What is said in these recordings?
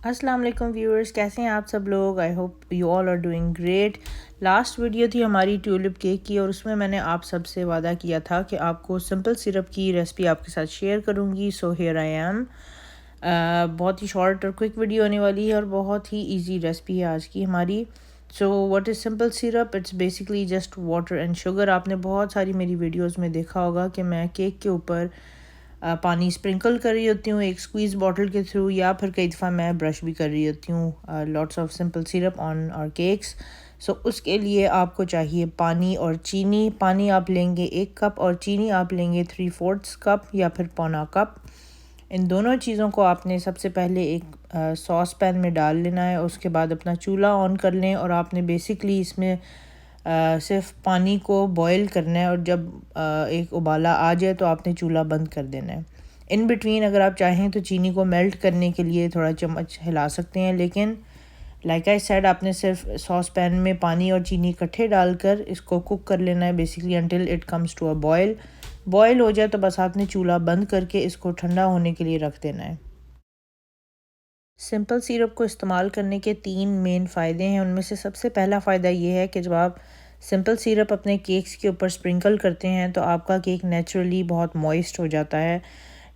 अस्सलाम वालेकुम व्यूअर्स, कैसे हैं आप सब लोग। I hope you all are doing great. Last video थी हमारी ट्यूलिप केक की और उसमें मैंने आप सबसे वादा किया था कि आपको सिंपल सिरप की रेसिपी आपके साथ शेयर करूंगी। So here I am. बहुत ही शॉर्ट और क्विक वीडियो होने वाली है और बहुत ही इजी रेसिपी है आज की हमारी। So what is simple syrup? It's basically just water and sugar. आपने बहुत सारी मेरी वीडियोज़ में देखा होगा कि मैं केक के ऊपर पानी स्प्रिंकल कर रही होती हूँ एक स्क्वीज़ बॉटल के थ्रू, या फिर कई दफ़ा मैं ब्रश भी कर रही होती हूँ lots of simple syrup on our cakes. So उसके लिए आपको चाहिए पानी और चीनी। पानी आप लेंगे 1 कप और चीनी आप लेंगे 3/4 कप या फिर पौना कप। इन दोनों चीज़ों को आपने सबसे पहले एक सॉस पैन में डाल लेना है। उसके बाद अपना चूल्हा ऑन कर लें और आपने बेसिकली इसमें सिर्फ पानी को बॉईल करना है और जब एक उबाला आ जाए तो आपने चूल्हा बंद कर देना है। इन बिटवीन अगर आप चाहें तो चीनी को मेल्ट करने के लिए थोड़ा चम्मच हिला सकते हैं, लेकिन लाइक आई सेड आपने सिर्फ सॉस पैन में पानी और चीनी इकट्ठे डालकर इसको कुक कर लेना है basically until it comes to a boil. Boil हो जाए तो बस आपने चूल्हा बंद करके इसको ठंडा होने के लिए रख देना है। सिंपल सिरप को इस्तेमाल करने के 3 मेन फ़ायदे हैं। उनमें से सबसे पहला फ़ायदा ये है कि जब आप सिंपल सिरप अपने केक्स के ऊपर स्प्रिंकल करते हैं तो आपका केक नेचुरली बहुत मॉइस्ट हो जाता है।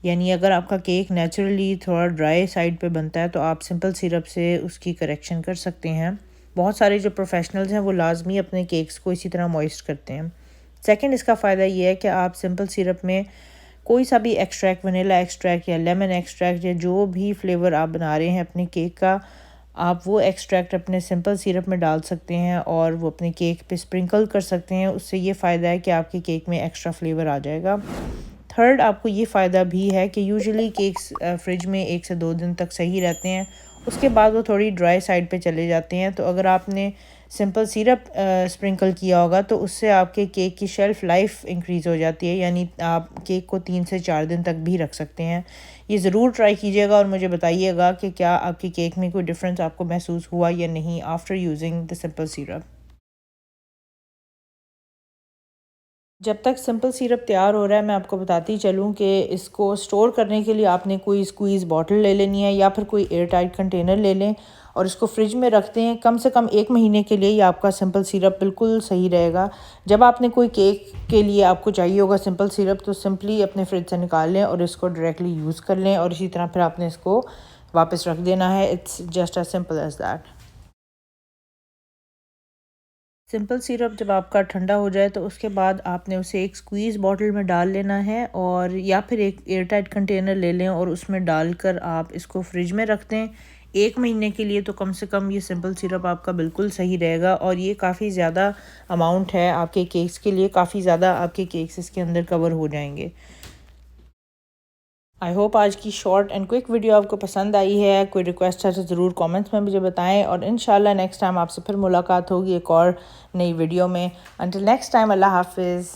यानी अगर आपका केक नेचुरली थोड़ा ड्राई साइड पे बनता है तो आप सिंपल सिरप से उसकी करेक्शन कर सकते हैं। बहुत सारे जो प्रोफेशनल्स हैं वो लाजमी अपने केक्स को इसी तरह मॉइस्ट करते हैं। सेकंड, इसका फ़ायदा ये है कि आप सिंपल सिरप में कोई सा भी एक्सट्रैक्ट, वनीला एक्सट्रैक्ट या लेमन एक्सट्रैक्ट या जो भी फ्लेवर आप बना रहे हैं अपने केक का, आप वो एक्सट्रैक्ट अपने सिंपल सिरप में डाल सकते हैं और वो अपने केक पे स्प्रिंकल कर सकते हैं। उससे ये फ़ायदा है कि आपके केक में एक्स्ट्रा फ्लेवर आ जाएगा। थर्ड, आपको ये फ़ायदा भी है कि यूजुअली केक्स फ्रिज में 1 से 2 दिन तक सही रहते हैं, उसके बाद वो थोड़ी ड्राई साइड पे चले जाते हैं। तो अगर आपने सिंपल सिरप स्प्रिंकल किया होगा तो उससे आपके केक की शेल्फ़ लाइफ इंक्रीज़ हो जाती है, यानी आप केक को 3 से 4 दिन तक भी रख सकते हैं। ये ज़रूर ट्राई कीजिएगा और मुझे बताइएगा कि क्या आपके केक में कोई डिफरेंस आपको महसूस हुआ या नहीं after using the simple syrup. जब तक सिंपल सिरप तैयार हो रहा है मैं आपको बताती चलूँ कि इसको स्टोर करने के लिए आपने कोई स्क्वीज़ बॉटल ले लेनी है या फिर कोई एयर टाइट कंटेनर ले लें और इसको फ्रिज में रखते हैं कम से कम 1 महीने के लिए। ये आपका सिंपल सिरप बिल्कुल सही रहेगा। जब आपने कोई केक के लिए आपको चाहिए होगा सिंपल सिरप तो सिंपली अपने फ्रिज से निकाल लें और इसको डायरेक्टली यूज़ कर लें और इसी तरह फिर आपने इसको वापस रख देना है। It's just as simple as that. Simple syrup जब आपका ठंडा हो जाए तो उसके बाद आपने उसे एक स्क्वीज़ बॉटल में डाल लेना है और या फिर एक एयर टाइट कंटेनर ले लें और उसमें डालकर आप इसको फ्रिज में रख दें 1 महीने के लिए। तो कम से कम ये सिंपल सिरप आपका बिल्कुल सही रहेगा और ये काफ़ी ज़्यादा अमाउंट है आपके केक्स के लिए, काफ़ी ज़्यादा आपके केक्स इसके अंदर कवर हो जाएंगे। आई होप आज की शॉर्ट एंड क्विक वीडियो आपको पसंद आई है। कोई रिक्वेस्ट है तो ज़रूर कमेंट्स में मुझे बताएं और इंशाल्लाह नेक्स्ट टाइम आपसे फिर मुलाकात होगी एक और नई वीडियो में। अंटिल नेक्स्ट टाइम, अल्लाह हाफिज़।